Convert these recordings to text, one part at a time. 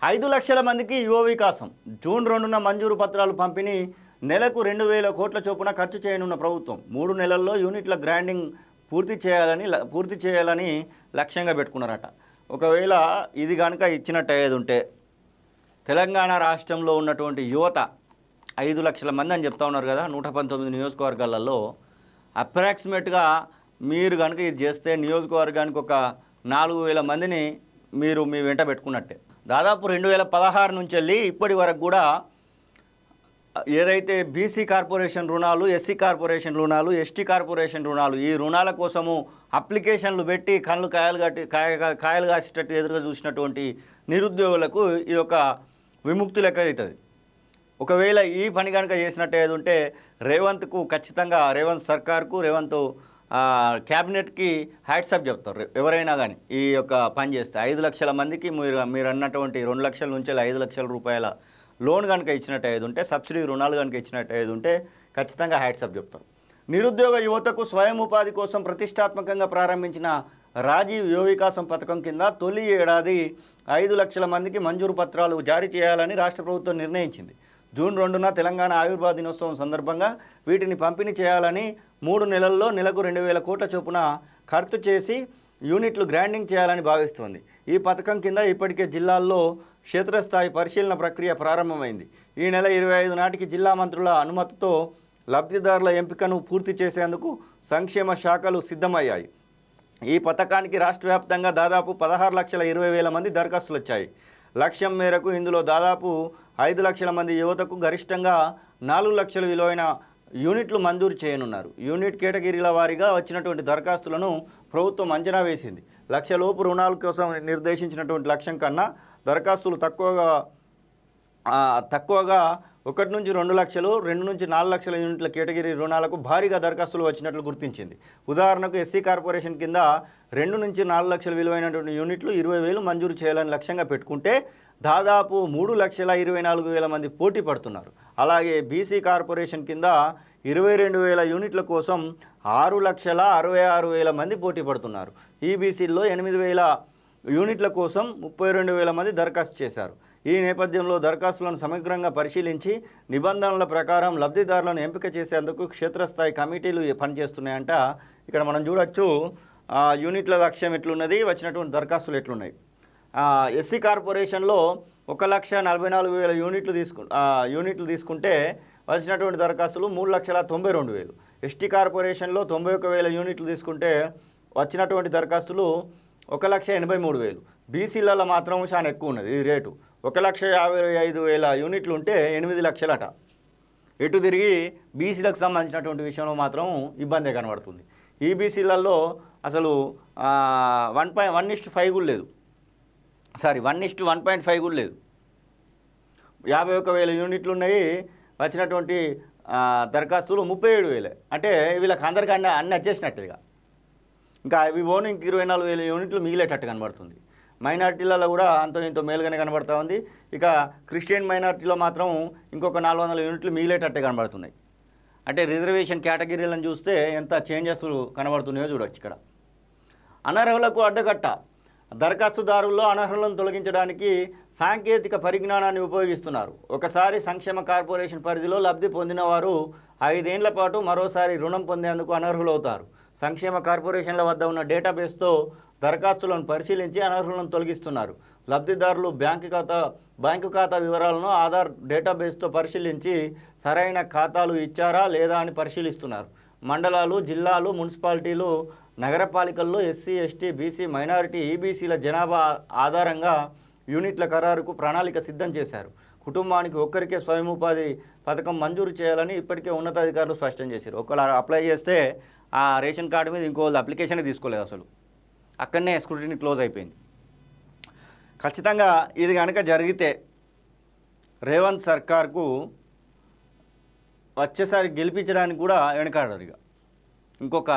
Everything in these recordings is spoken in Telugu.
5 లక్షల మందికి యువ వికాసం జూన్ 2న మంజూరు పత్రాలు పంపిణీ నెలకు 2,000 కోట్ల చొప్పున ఖర్చు చేయనున్న ప్రభుత్వం 3 నెలల్లో యూనిట్ల గ్రాండింగ్ పూర్తి చేయాలని లక్ష్యంగా పెట్టుకున్నారట. ఒకవేళ ఇది కనుక ఇచ్చినట్టయ్యేది ఉంటే తెలంగాణ రాష్ట్రంలో ఉన్నటువంటి యువత 5 లక్షల మంది అని చెప్తా ఉన్నారు కదా, 119 నియోజకవర్గాలలో అప్రాక్సిమేట్గా మీరు కనుక ఇది చేస్తే నియోజకవర్గానికి ఒక 4,000 మందిని మీరు మీ వెంట పెట్టుకున్నట్టే. దాదాపు 2016 నుంచి వెళ్ళి ఇప్పటి వరకు కూడా ఏదైతే బీసీ కార్పొరేషన్ రుణాలు, ఎస్సీ కార్పొరేషన్ రుణాలు, ఎస్టీ కార్పొరేషన్ రుణాలు, ఈ రుణాల కోసము అప్లికేషన్లు పెట్టి కాయలు కాసేటట్టు ఎదురుగా చూసినటువంటి నిరుద్యోగులకు ఇది ఒక విముక్తి లెక్క అవుతుంది. ఒకవేళ ఈ పని కనుక చేసినట్టు ఏది ఉంటే రేవంత్కు ఖచ్చితంగా, రేవంత్ సర్కార్కు, రేవంత్ క్యాబినెట్కి హ్యాట్సప్ చెప్తారు ఎవరైనా కానీ ఈ యొక్క పని చేస్తే. 5 లక్షల మందికి మీరు అన్నటువంటి 2 లక్షల నుంచి 5 లక్షల రూపాయల లోన్ కనుక ఇచ్చినట్టు ఏది ఉంటే, సబ్సిడీ రుణాలు కనుక ఇచ్చినట్టు ఏది ఉంటే ఖచ్చితంగా హ్యాట్సప్ చెప్తారు. నిరుద్యోగ యువతకు స్వయం ఉపాధి కోసం ప్రతిష్టాత్మకంగా ప్రారంభించిన రాజీవ్ యువ వికాసం పథకం కింద తొలి ఏడాది 5 లక్షల మందికి మంజూరు పత్రాలు జారీ చేయాలని రాష్ట్ర ప్రభుత్వం నిర్ణయించింది. జూన్ 2న తెలంగాణ ఆవిర్భావ దినోత్సవం సందర్భంగా వీటిని పంపిణీ చేయాలని 3 నెలల్లో నెలకు 2,000 కోట్ల చొప్పున ఖర్చు చేసి యూనిట్లు గ్రాండింగ్ చేయాలని భావిస్తోంది. ఈ పథకం కింద ఇప్పటికే జిల్లాల్లో క్షేత్రస్థాయి పరిశీలన ప్రక్రియ ప్రారంభమైంది. ఈ నెల 25 నాటికి జిల్లా మంత్రుల అనుమతితో లబ్ధిదారుల ఎంపికను పూర్తి చేసేందుకు సంక్షేమ శాఖలు సిద్ధమయ్యాయి. ఈ పథకానికి రాష్ట్ర వ్యాప్తంగా దాదాపు 16,20,000 మంది దరఖాస్తులు వచ్చాయి. లక్ష్యం మేరకు ఇందులో దాదాపు 5 లక్షల మంది యువతకు గరిష్టంగా 4 లక్షల విలువైన యూనిట్లు మంజూరు చేయనున్నారు. యూనిట్ కేటగిరీల వారీగా వచ్చినటువంటి దరఖాస్తులను ప్రభుత్వం అంచనా వేసింది. 1 లక్షలోపు రుణాల కోసం నిర్దేశించినటువంటి లక్ష్యం కన్నా దరఖాస్తులు తక్కువగా 1 నుంచి 2 లక్షలు, 2 నుంచి 4 లక్షల యూనిట్ల కేటగిరీ రుణాలకు భారీగా దరఖాస్తులు వచ్చినట్లు గుర్తించింది. ఉదాహరణకు ఎస్సీ కార్పొరేషన్ కింద 2 నుంచి 4 లక్షల విలువైనటువంటి యూనిట్లు 20,000 మంజూరు చేయాలని లక్ష్యంగా పెట్టుకుంటే దాదాపు 3,24,000 మంది పోటీ పడుతున్నారు. అలాగే బీసీ కార్పొరేషన్ కింద 22,000 యూనిట్ల కోసం 6,66,000 మంది పోటీ పడుతున్నారు. ఈబీసీల్లో 8,000 యూనిట్ల కోసం 32,000 మంది దరఖాస్తు చేశారు. ఈ నేపథ్యంలో దరఖాస్తులను సమగ్రంగా పరిశీలించి నిబంధనల ప్రకారం లబ్ధిదారులను ఎంపిక చేసేందుకు క్షేత్రస్థాయి కమిటీలు పనిచేస్తున్నాయంట. ఇక్కడ మనం చూడొచ్చు యూనిట్ల లక్ష్యం ఎట్లున్నది, వచ్చినటువంటి దరఖాస్తులు ఎట్లున్నాయి. ఎస్సీ కార్పొరేషన్లో 1,44,000 యూనిట్లు తీసుకుంటే వచ్చినటువంటి దరఖాస్తులు 3,92,000. ఎస్టీ కార్పొరేషన్లో 91,000 యూనిట్లు తీసుకుంటే వచ్చినటువంటి దరఖాస్తులు 1,83,000. బీసీలలో మాత్రం చాలా ఎక్కువ ఉన్నది ఈ రేటు. 1,55,000 యూనిట్లు ఉంటే 8 లక్షలట. ఎటు తిరిగి బీసీలకు సంబంధించినటువంటి విషయంలో మాత్రం ఇబ్బందే కనబడుతుంది. ఈ బీసీలలో అసలు 1:5 కూడా లేదు, 1:1.5 కూడా లేదు. 51,000 యూనిట్లు ఉన్నాయి. వచ్చినటువంటి దరఖాస్తులు 37,000. అంటే వీళ్ళకి అందరికన్నా అన్నీ వచ్చేసినట్టుగా. ఇంకా అవి పోను ఇంక 24,000 యూనిట్లు మిగిలేటట్టు కనబడుతుంది. మైనార్టీలలో కూడా అంత ఇంతో మేలుగానే కనబడుతూ ఉంది. ఇక క్రిస్టియన్ మైనార్టీలో మాత్రం ఇంకొక 400 యూనిట్లు మిగిలేటట్టే కనబడుతున్నాయి. అంటే రిజర్వేషన్ కేటగిరీలను చూస్తే ఎంత చేంజెస్ కనబడుతున్నాయో చూడవచ్చు. ఇక్కడ అనర్హులకు అడ్డకట్ట. దరఖాస్తుదారుల్లో అనర్హులను తొలగించడానికి సాంకేతిక పరిజ్ఞానాన్ని ఉపయోగిస్తున్నారు. ఒకసారి సంక్షేమ కార్పొరేషన్ పరిధిలో లబ్ధి పొందిన వారు 5 ఏళ్ల పాటు మరోసారి రుణం పొందేందుకు అనర్హులవుతారు. సంక్షేమ కార్పొరేషన్ల వద్ద ఉన్న డేటాబేస్తో దరఖాస్తులను పరిశీలించి అనర్హులను తొలగిస్తున్నారు. లబ్ధిదారులు బ్యాంకు ఖాతా వివరాలను ఆధార్ డేటాబేస్తో పరిశీలించి సరైన ఖాతాలు ఇచ్చారా లేదా అని పరిశీలిస్తున్నారు. మండలాలు, జిల్లాలు, మున్సిపాలిటీలు, నగరపాలికల్లో ఎస్సీ, ఎస్టీ, బీసీ, మైనారిటీ, ఈబీసీల జనాభా ఆధారంగా యూనిట్ల ఖరారుకు ప్రణాళిక సిద్ధం చేశారు. కుటుంబానికి ఒక్కరికే స్వయం ఉపాధి పథకం మంజూరు చేయాలని ఇప్పటికే ఉన్నతాధికారులు స్పష్టం చేశారు. ఒకవేళ అప్లై చేస్తే ఆ రేషన్ కార్డు మీద ఇంకో అప్లికేషన్ తీసుకోలేదు, అసలు అక్కడనే స్క్రూటినీ క్లోజ్ అయిపోయింది. ఖచ్చితంగా ఇది కనుక జరిగితే రేవంత్ సర్కార్కు వచ్చేసారి గెలిపించడానికి కూడా వెనకాడరు. ఇక ఇంకొక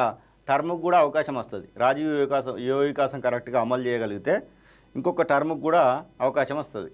టర్మ్కి కూడా అవకాశం వస్తుంది. రాజీవ్ యువ వికాసం కరెక్ట్గా అమలు చేయగలిగితే ఇంకొక టర్మ్కి కూడా అవకాశం వస్తుంది.